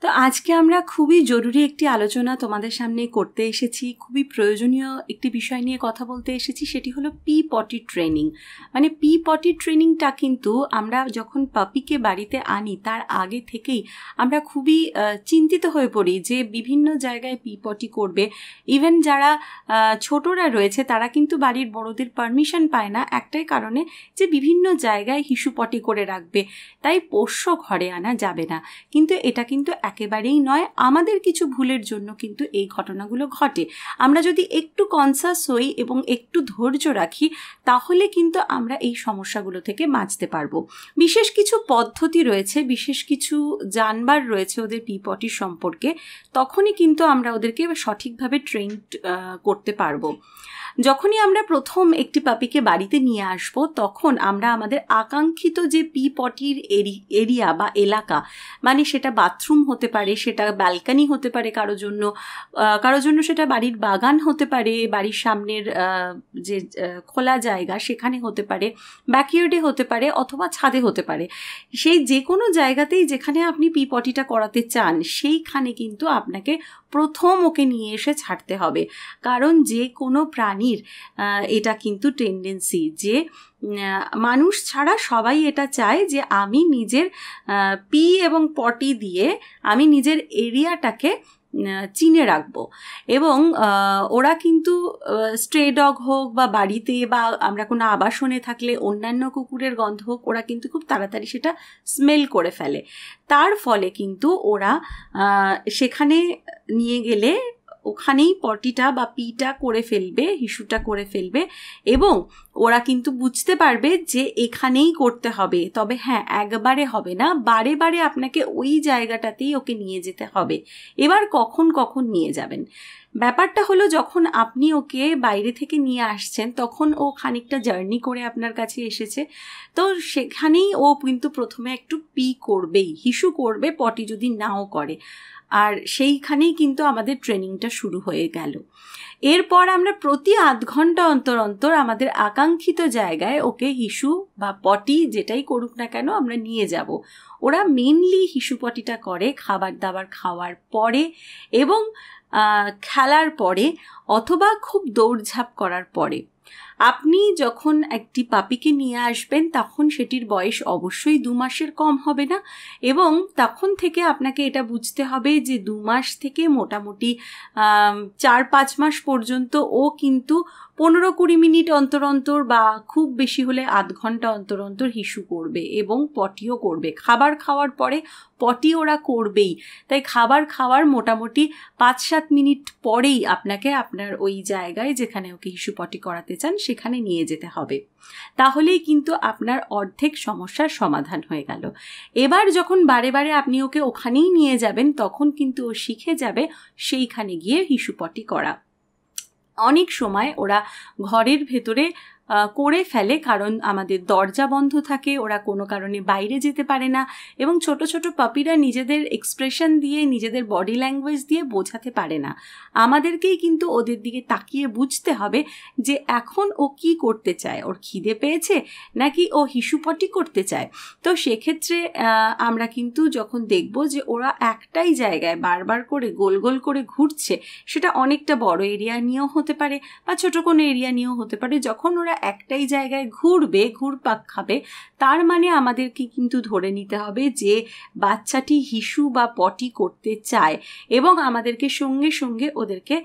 তো আজকে আমরা খুবই জরুরি একটি আলোচনা তোমাদের সামনে করতে এসেছি, খুবই প্রয়োজনীয় একটি বিষয় নিয়ে কথা বলতে এসেছি, সেটি হলো পি পটি ট্রেনিং। মানে পি পটি ট্রেনিংটা কিন্তু আমরা যখন পাপিকে বাড়িতে আনি তার আগে থেকেই আমরা খুবই চিন্তিত হয়ে পড়ি যে বিভিন্ন জায়গায় পি পটি করবে। ইভেন যারা ছোটরা রয়েছে তারা কিন্তু বাড়ির বড়দের পারমিশন পায় না একটাই কারণে, যে বিভিন্ন জায়গায় হিসু পটি করে রাখবে, তাই পোষ্য ঘরে আনা যাবে না। কিন্তু এটা কিন্তু একেবারেই নয়, আমাদের কিছু ভুলের জন্য কিন্তু এই ঘটনাগুলো ঘটে। আমরা যদি একটু কনসাস হই এবং একটু ধৈর্য রাখি তাহলে কিন্তু আমরা এই সমস্যাগুলো থেকে বাঁচতে পারবো। বিশেষ কিছু পদ্ধতি রয়েছে, বিশেষ কিছু জানবার রয়েছে ওদের পি পটি সম্পর্কে, তখনই কিন্তু আমরা ওদেরকে সঠিকভাবে ট্রেন করতে পারবো। যখনই আমরা প্রথম একটি পাপিকে বাড়িতে নিয়ে আসবো তখন আমরা আমাদের আকাঙ্ক্ষিত যে পি পটির এরিয়া বা এলাকা, মানে সেটা বাথরুম হতে পারে, সেটা ব্যালকানি হতে পারে, কারোর জন্য সেটা বাড়ির বাগান হতে পারে, বাড়ির সামনের যে খোলা জায়গা সেখানে হতে পারে, ব্যাকইয়ার্ডে হতে পারে, অথবা ছাদে হতে পারে। সেই যে কোনো জায়গাতেই যেখানে আপনি পি পটিটা করাতে চান সেইখানে কিন্তু আপনাকে প্রথম ওকে নিয়ে এসে ছাড়তে হবে। কারণ যে কোনো প্রাণীর এটা কিন্তু টেন্ডেন্সি যে মানুষ ছাড়া সবাই এটা চায় যে আমি নিজের পি এবং পটি দিয়ে আমি নিজের এরিয়াটাকে চিনে রাখবো। এবং ওরা কিন্তু স্ট্রে ডগ হোক বা বাড়িতে বা আমরা কোনো আবাসনে থাকলে অন্যান্য কুকুরের গন্ধ হোক, ওরা কিন্তু খুব তাড়াতাড়ি সেটা স্মেল করে ফেলে। তার ফলে কিন্তু ওরা সেখানে নিয়ে গেলে ওখানেই পটিটা বা পিটা করে ফেলবে, হিসুটা করে ফেলবে, এবং ওরা কিন্তু বুঝতে পারবে যে এখানেই করতে হবে। তবে হ্যাঁ, একবারে হবে না, বারে বারে আপনাকে ওই জায়গাটাতেই ওকে নিয়ে যেতে হবে। এবার কখন কখন নিয়ে যাবেন ব্যাপারটা হলো, যখন আপনি ওকে বাইরে থেকে নিয়ে আসছেন তখন ও খানিকটা জার্নি করে আপনার কাছে এসেছে, তো সেখানেই ও কিন্তু প্রথমে একটু পি করবেই, হিসু করবে, পটি যদি নাও করে, আর সেইখানেই কিন্তু আমাদের ট্রেনিংটা শুরু হয়ে গেল। এরপর আমরা প্রতি আধ ঘন্টা অন্তর অন্তর আমাদের আকাঙ্ক্ষিত জায়গায় ওকে হিসু বা পটি যেটাই করুক না কেন আমরা নিয়ে যাব। ওরা মেনলি হিসু পটিটা করে খাবার দাবার খাওয়ার পরে এবং খেলার পরে, অথবা খুব দৌড়ঝাঁপ করার পরে। আপনি যখন একটি পাপিকে নিয়ে আসবেন তখন সেটির বয়স অবশ্যই 2 মাসের কম হবে না, এবং তখন থেকে আপনাকে এটা বুঝতে হবে যে 2 মাস থেকে মোটামুটি 4-5 মাস পর্যন্ত ও কিন্তু 15-20 মিনিট অন্তর অন্তর বা খুব বেশি হলে আধ ঘন্টা অন্তর অন্তর হিসু করবে এবং পটিও করবে। খাবার খাওয়ার পরে পটি ওরা করবেই, তাই খাবার খাওয়ার মোটামুটি 5-7 মিনিট পরেই আপনাকে আপনার ওই জায়গায় যেখানে ওকে হিসু পটি করাতে চান সেখানে নিয়ে যেতে হবে। তাহলেই কিন্তু আপনার অর্ধেক সমস্যার সমাধান হয়ে গেল। এবার যখন বারে বারে আপনি ওকে ওখানেই নিয়ে যাবেন তখন কিন্তু ও শিখে যাবে সেইখানে গিয়ে হিসু পটি করা। অনেক সময় ওরা ঘরের ভেতরে করে ফেলে, কারণ আমাদের দরজা বন্ধ থাকে, ওরা কোনো কারণে বাইরে যেতে পারে না, এবং ছোট ছোট পাপিরা নিজেদের এক্সপ্রেশন দিয়ে, নিজেদের বডি ল্যাঙ্গুয়েজ দিয়ে বোঝাতে পারে না। আমাদেরকেই কিন্তু ওদের দিকে তাকিয়ে বুঝতে হবে যে এখন ও কি করতে চায়, ওর খিদে পেয়েছে নাকি ও হিসু পটি করতে চায়। তো সেক্ষেত্রে আমরা কিন্তু যখন দেখব যে ওরা একটাই জায়গায় বারবার করে গোল গোল করে ঘুরছে, সেটা অনেকটা বড় এরিয়া নিয়েও হতে পারে বা ছোট কোনো এরিয়া নিয়েও হতে পারে, যখন ওরা একটাই জায়গায় ঘুরবে, ঘুরপাক খাবে, তার মানে আমাদেরকে কিন্তু ধরে নিতে হবে যে বাচ্চাটি হিসু বা পটি করতে চায়, এবং আমাদেরকে সঙ্গে সঙ্গে ওদেরকে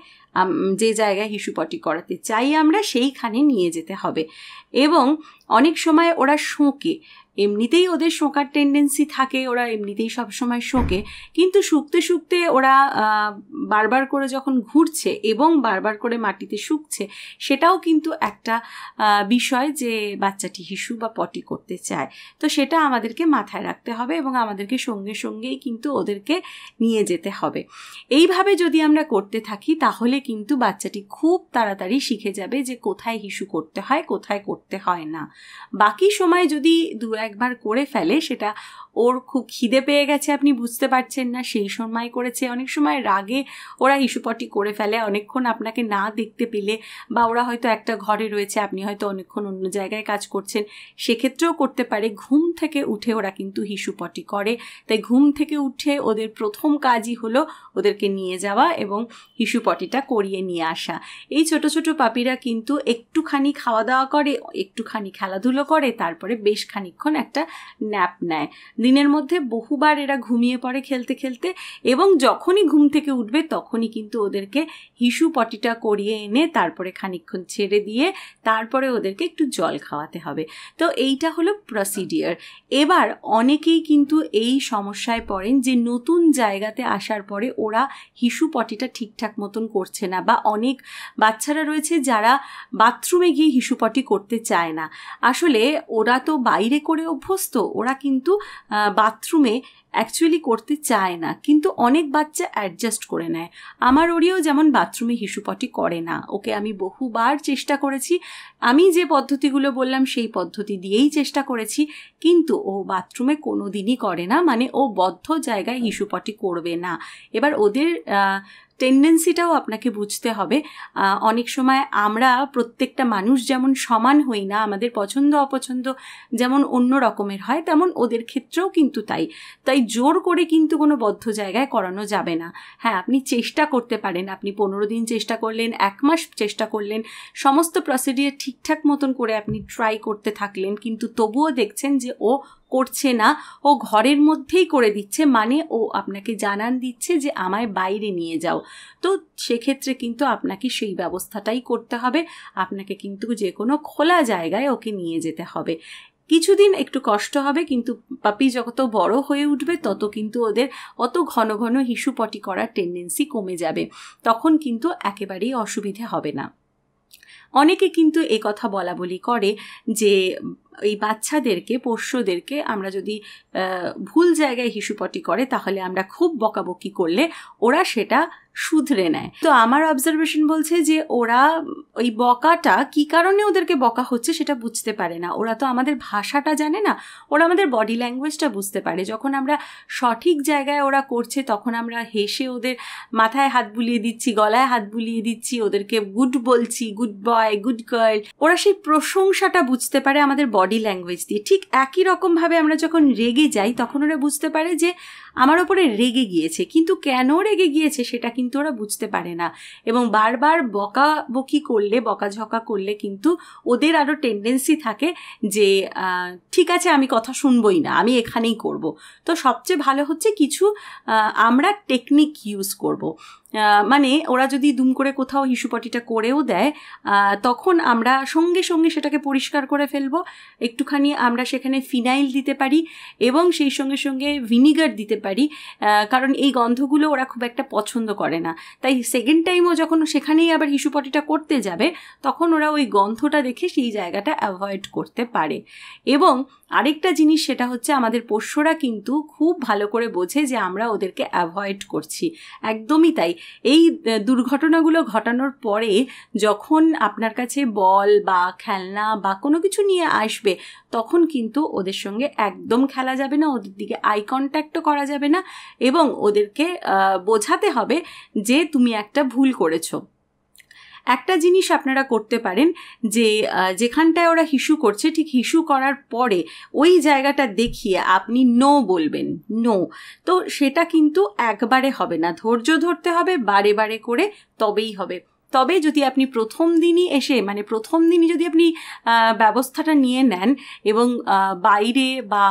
যে জায়গায় হিসু পটি করাতে চাই আমরা সেইখানে নিয়ে যেতে হবে। এবং অনেক সময় ওরা শোঁকে, এমনিতেই ওদের শোঁকার টেন্ডেন্সি থাকে, ওরা এমনিতেই সবসময় শোঁকে, কিন্তু শুকতে শুকতে ওরা বারবার করে যখন ঘুরছে এবং বারবার করে মাটিতে শুকছে, সেটাও কিন্তু একটা বিষয় যে বাচ্চাটি হিসু বা পটি করতে চায়। তো সেটা আমাদেরকে মাথায় রাখতে হবে এবং আমাদেরকে সঙ্গে সঙ্গেই কিন্তু ওদেরকে নিয়ে যেতে হবে। এইভাবে যদি আমরা করতে থাকি তাহলে কিন্তু বাচ্চাটি খুব তাড়াতাড়ি শিখে যাবে যে কোথায় হিসু করতে হয়, কোথায় করতে হয় না। বাকি সময় যদি 2-1বার করে ফেলে, সেটা ওর খুব খিদে পেয়ে গেছে, আপনি বুঝতে পারছেন না, সেই সময় করেছে। অনেক সময় রাগে ওরা হিসুপটি করে ফেলে অনেকক্ষণ আপনাকে না দেখতে পেলে, বা ওরা হয়তো একটা ঘরে রয়েছে, আপনি হয়তো অনেকক্ষণ অন্য জায়গায় কাজ করছেন, সেক্ষেত্রেও করতে পারে। ঘুম থেকে উঠে ওরা কিন্তু হিসুপটি করে। তাই ঘুম থেকে উঠে ওদের প্রথম কাজই হলো ওদেরকে নিয়ে যাওয়া এবং হিসুপটিটা করিয়ে নিয়ে আসা। এই ছোট ছোট পাপিরা কিন্তু একটুখানি খাওয়া দাওয়া করে, একটুখানি খেলাধুলো করে, তারপরে বেশ খানিকক্ষণ একটা ন্যাপ নেয়। দিনের মধ্যে বহুবার এরা ঘুমিয়ে পড়ে খেলতে খেলতে, এবং যখনই ঘুম থেকে উঠবে তখনই কিন্তু ওদেরকে হিসুপটিটা করিয়ে এনে তারপরে খানিকক্ষণ ছেড়ে দিয়ে তারপরে ওদেরকে একটু জল খাওয়াতে হবে। তো এইটা হলো প্রসিডিওর। এবার অনেকেই কিন্তু এই সমস্যায় পড়েন যে নতুন জায়গাতে আসার পরে ওরা হিসুপটিটা ঠিকঠাক মতন করছে না, বা অনেক বাচ্চারা রয়েছে যারা বাথরুমে গিয়ে হিসুপটি করতে চায় না। আসলে ওরা তো বাইরে করে অভ্যস্ত, ওরা কিন্তু বাথরুমে অ্যাকচুয়ালি করতে চায় না, কিন্তু অনেক বাচ্চা অ্যাডজাস্ট করে নেয়। আমার ওরিও যেমন বাথরুমে হিসুপটি করে না, ওকে আমি বহুবার চেষ্টা করেছি, আমি যে পদ্ধতিগুলো বললাম সেই পদ্ধতি দিয়েই চেষ্টা করেছি, কিন্তু ও বাথরুমে কোনো দিনই করে না, মানে ও বদ্ধ জায়গায় হিসুপটি করবে না। এবার ওদের টেন্ডেন্সিটাও আপনাকে বুঝতে হবে। অনেক সময় আমরা প্রত্যেকটা মানুষ যেমন সমান হই না, আমাদের পছন্দ অপছন্দ যেমন অন্য রকমের হয়, তেমন ওদের ক্ষেত্রেও কিন্তু তাই জোর করে কিন্তু কোনো বদ্ধ জায়গায় করানো যাবে না। হ্যাঁ, আপনি চেষ্টা করতে পারেন, আপনি 15 দিন চেষ্টা করলেন, 1 মাস চেষ্টা করলেন, সমস্ত প্রসিডিওর ঠিকঠাক মতন করে আপনি ট্রাই করতে থাকলেন, কিন্তু তবুও দেখছেন যে ও করছে না, ও ঘরের মধ্যেই করে দিচ্ছে, মানে ও আপনাকে জানান দিচ্ছে যে আমায় বাইরে নিয়ে যাও। তো সেক্ষেত্রে কিন্তু আপনাকে সেই ব্যবস্থাটাই করতে হবে, আপনাকে কিন্তু যে কোনো খোলা জায়গায় ওকে নিয়ে যেতে হবে। কিছুদিন একটু কষ্ট হবে, কিন্তু পাপি যত বড় হয়ে উঠবে তত কিন্তু ওদের অত ঘন ঘন হিসুপটি করার টেন্ডেন্সি কমে যাবে, তখন কিন্তু একেবারেই অসুবিধে হবে না। অনেকে কিন্তু এই কথা বলা বলি করে যে এই বাচ্চাদেরকে, পোষ্যদেরকে আমরা যদি ভুল জায়গায় হিসুপটি করে তাহলে আমরা খুব বকাবকি করলে ওরা সেটা শুধরে নেয়। তো আমার অবজারভেশন বলছে যে ওরা ওই বকাটা কী কারণে ওদেরকে বকা হচ্ছে সেটা বুঝতে পারে না। ওরা তো আমাদের ভাষাটা জানে না, ওরা আমাদের বডি ল্যাঙ্গুয়েজটা বুঝতে পারে। যখন আমরা সঠিক জায়গায় ওরা করছে তখন আমরা হেসে ওদের মাথায় হাত বুলিয়ে দিচ্ছি, গলায় হাত বুলিয়ে দিচ্ছি, ওদেরকে গুড বলছি, গুড বয়, গুড গার্ল। ওরা সেই প্রশংসাটা বুঝতে পারে আমাদের বডি ল্যাঙ্গুয়েজ দিয়ে। ঠিক একই রকমভাবে আমরা যখন রেগে যাই তখন ওরা বুঝতে পারে যে আমার ওপরে রেগে গিয়েছে, কিন্তু কেন রেগে গিয়েছে সেটা কিন্তু ওরা বুঝতে পারে না। এবং বারবার বকাবকি করলে, বকাঝকা করলে কিন্তু ওদের আরও টেন্ডেন্সি থাকে যে ঠিক আছে আমি কথা শুনবই না, আমি এখানেই করব। তো সবচেয়ে ভালো হচ্ছে কিছু আমরা টেকনিক ইউজ করব। মানে ওরা যদি দুম করে কোথাও হিসুপটিটা করেও দেয় তখন আমরা সঙ্গে সঙ্গে সেটাকে পরিষ্কার করে ফেলবো। একটুখানি আমরা সেখানে ফিনাইল দিতে পারি এবং সেই সঙ্গে সঙ্গে ভিনিগার দিতে পারি, কারণ এই গন্ধগুলো ওরা খুব একটা পছন্দ করে না। তাই সেকেন্ড টাইমও যখন সেখানেই আবার হিসুপটিটা করতে যাবে তখন ওরা ওই গন্ধটা দেখে সেই জায়গাটা অ্যাভয়েড করতে পারে। এবং আরেকটা জিনিস সেটা হচ্ছে আমাদের পোষ্যরা কিন্তু খুব ভালো করে বোঝে যে আমরা ওদেরকে অ্যাভয়েড করছি। একদমই তাই। এই দুর্ঘটনাগুলো ঘটানোর পরে যখন আপনার কাছে বল বা খেলনা বা কোনো কিছু নিয়ে আসবে তখন কিন্তু ওদের সঙ্গে একদম খেলা যাবে না, ওদের দিকে আই কন্ট্যাক্টও করা যাবে না, এবং ওদেরকে বোঝাতে হবে যে তুমি একটা ভুল করেছো। একটা জিনিস আপনারা করতে পারেন যে যেখানটায় ওরা হিসু করছে ঠিক হিসু করার পরে ওই জায়গাটা দেখিয়ে আপনি নো বলবেন, নো। তো সেটা কিন্তু একবারে হবে না, ধৈর্য ধরতে হবে, বারে বারে করে তবেই হবে। তবে যদি আপনি প্রথম দিনই এসে, মানে প্রথম দিনই যদি আপনি ব্যবস্থাটা নিয়ে নেন এবং বাইরে বা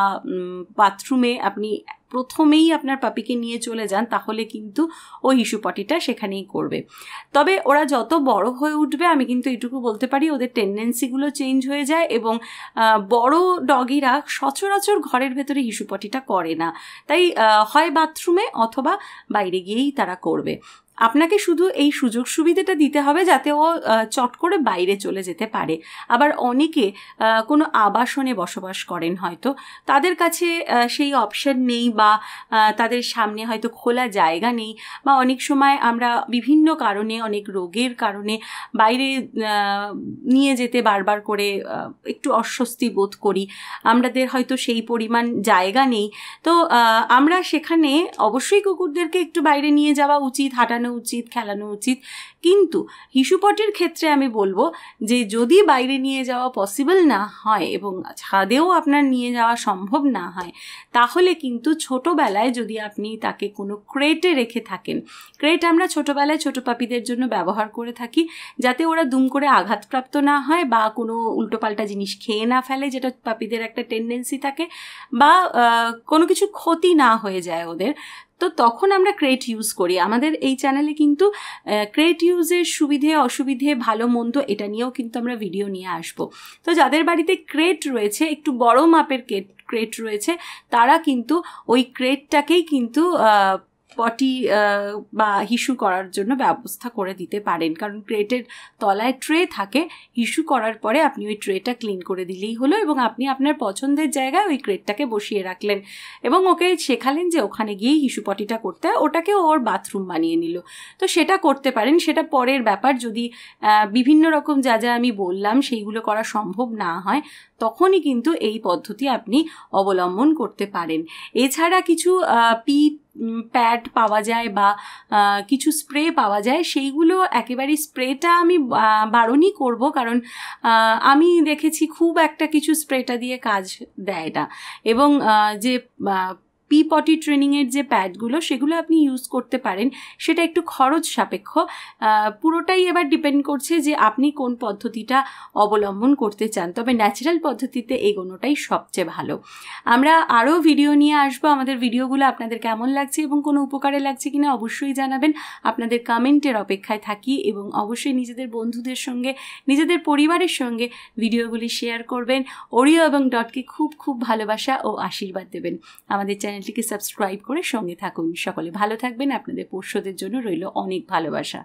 বাথরুমে আপনি প্রথমেই আপনার পাপিকে নিয়ে চলে যান তাহলে কিন্তু ওই হিসুপটিটা সেখানেই করবে। তবে ওরা যত বড় হয়ে উঠবে আমি কিন্তু এটুকু বলতে পারি ওদের টেন্ডেন্সিগুলো চেঞ্জ হয়ে যায়, এবং বড় ডগিরা সচরাচর ঘরের ভেতরে হিসুপটিটা করে না, তাই হয় বাথরুমে অথবা বাইরে গিয়েই তারা করবে। আপনাকে শুধু এই সুযোগ সুবিধাটা দিতে হবে যাতে ও চট করে বাইরে চলে যেতে পারে। আবার অনেকে কোনো আবাসনে বসবাস করেন, হয়তো তাদের কাছে সেই অপশন নেই বা তাদের সামনে হয়তো খোলা জায়গা নেই, বা অনেক সময় আমরা বিভিন্ন কারণে, অনেক রোগের কারণে বাইরে নিয়ে যেতে বারবার করে একটু অস্বস্তি বোধ করি, আমাদের হয়তো সেই পরিমাণ জায়গা নেই। তো আমরা সেখানে অবশ্যই কুকুরদেরকে একটু বাইরে নিয়ে যাওয়া উচিত, হাঁটানো উচিত, খেলানো উচিত। কিন্তু হিসুপটির ক্ষেত্রে আমি বলবো যে যদি বাইরে নিয়ে যাওয়া পসিবল না হয় এবং ছাদেও আপনার নিয়ে যাওয়া সম্ভব না হয়, তাহলে কিন্তু ছোটোবেলায় যদি আপনি তাকে কোনো ক্রেটে রেখে থাকেন, ক্রেট আমরা ছোটোবেলায় ছোটো পাপিদের জন্য ব্যবহার করে থাকি যাতে ওরা দুম করে আঘাতপ্রাপ্ত না হয় বা কোনো উল্টোপাল্টা জিনিস খেয়ে না ফেলে, যেটা পাপিদের একটা টেন্ডেন্সি থাকে, বা কোনো কিছু ক্ষতি না হয়ে যায় ওদের, তো তখন আমরা ক্রেট ইউজ করি। আমাদের এই চ্যানেলে কিন্তু ক্রেট ইউজের সুবিধে অসুবিধে ভালো মন্দ এটা নিয়েও কিন্তু আমরা ভিডিও নিয়ে আসবো। তো যাদের বাড়িতে ক্রেট রয়েছে, একটু বড় মাপের ক্রেট রয়েছে, তারা কিন্তু ওই ক্রেটটাকেই কিন্তু পটি বা হিসু করার জন্য ব্যবস্থা করে দিতে পারেন, কারণ ক্রেটের তলায় ট্রে থাকে, হিসু করার পরে আপনি ওই ট্রেটা ক্লিন করে দিলেই হলো এবং আপনি আপনার পছন্দের জায়গায় ওই ক্রেটটাকে বসিয়ে রাখলেন এবং ওকে শেখালেন যে ওখানে গিয়েই হিসু পটিটা করতে হয়, ওটাকে ওর বাথরুম বানিয়ে নিল। তো সেটা করতে পারেন, সেটা পরের ব্যাপার। যদি বিভিন্ন রকম যা যা আমি বললাম সেইগুলো করা সম্ভব না হয়, তখনই কিন্তু এই পদ্ধতি আপনি অবলম্বন করতে পারেন। এছাড়া কিছু প্যাড পাওয়া যায় বা কিছু স্প্রে পাওয়া যায়, সেইগুলো একেবারেই স্প্রেটা আমি বারণই করব, কারণ আমি দেখেছি খুব একটা কিছু স্প্রেটা দিয়ে কাজ দেয় না। এবং যে পি পটি ট্রেনিংয়ের যে প্যাডগুলো সেগুলো আপনি ইউজ করতে পারেন, সেটা একটু খরচ সাপেক্ষ। পুরোটাই এবার ডিপেন্ড করছে যে আপনি কোন পদ্ধতিটা অবলম্বন করতে চান, তবে ন্যাচারাল পদ্ধতিতে এগোনোটাই সবচেয়ে ভালো। আমরা আরও ভিডিও নিয়ে আসবো। আমাদের ভিডিওগুলো আপনাদের কেমন লাগছে এবং কোনো উপকারে লাগছে কিনা অবশ্যই জানাবেন। আপনাদের কমেন্টের অপেক্ষায় থাকি এবং অবশ্যই নিজেদের বন্ধুদের সঙ্গে, নিজেদের পরিবারের সঙ্গে ভিডিওগুলি শেয়ার করবেন। ওরিও এবং ডটকে খুব খুব ভালোবাসা ও আশীর্বাদ দেবেন। আমাদের চ্যানেলটিকে সাবস্ক্রাইব করে সঙ্গে থাকুন। সকলে ভালো থাকবেন। আপনাদের পোষ্যদের জন্য রইল অনেক ভালোবাসা।